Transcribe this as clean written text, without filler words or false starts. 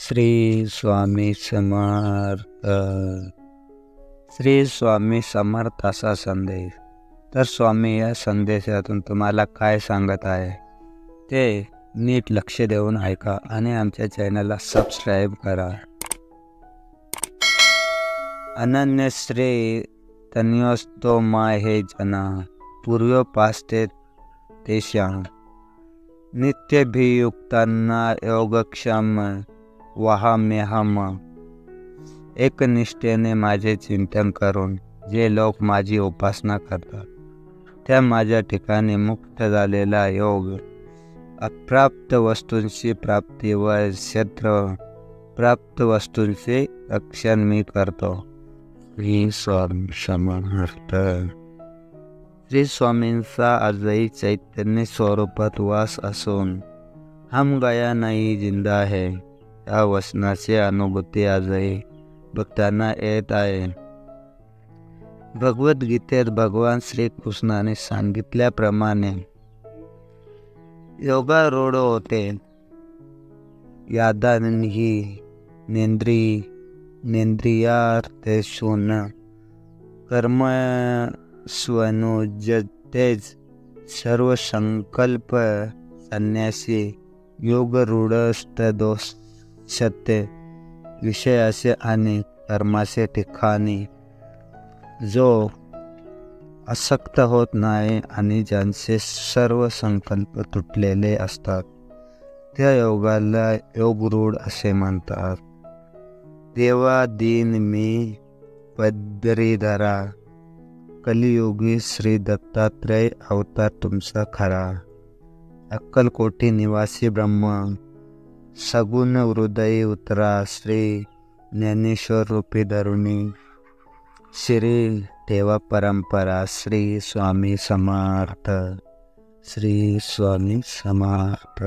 श्री स्वामी समर्थ. श्री स्वामी समर्थाचा संदेश. तर स्वामी या संदेशातून तुम्हाला काय सांगत आहे ते नीट लक्ष देऊन ऐका आणि आमच्या चॅनलला सबस्क्राईब करा. अनन्य श्री तन्योस्तो माहे जना पूर्वपास्ते तेषां नित्यभियुक्तांना योगक्षम वहाम्यहम. एकनिष्ठेने माझे चिंतन करून जे लोक माझी उपासना करतात त्या माझ्या ठिकाणी मुक्त झालेला योग अप्राप्त वस्तूंची प्राप्ती व क्षेत्र प्राप्त वस्तूंचे रक्षण मी करतो. श्री स्वामी समर्थ. श्री स्वामींचा आजही चैतन्य स्वरूपात वास असून हम गया नहीं जिंदा है या वचनाची अनुभूती आजही भक्तांना येत आहे. भगवद्गीतेत भगवान श्रीकृष्णाने सांगितल्याप्रमाणे योगारूढ होते. यादानिही नेंद्रियार्थेषु कर्मस्वनुजतेज सर्व संकल्प संन्यासी योगरूढस्तदोषते. विषयाचे आणि कर्माचे ठिकाणी जो आसक्त होत नाही आणि ज्यांचे सर्व संकल्प तुटलेले असतात त्या योगाला योगरूढ असे म्हणतात. देवा दीन मी पदरीधरा कलियुगी श्री दत्तात्रय अवतार तुमचा खरा. अक्कलकोटी निवासी ब्रह्म सगुण हृदय उतरा श्री ज्ञानेश्वर रूपी धरुणी श्री ठेवा परंपरा. श्री स्वामी समर्थ. श्री स्वामी समर्थ.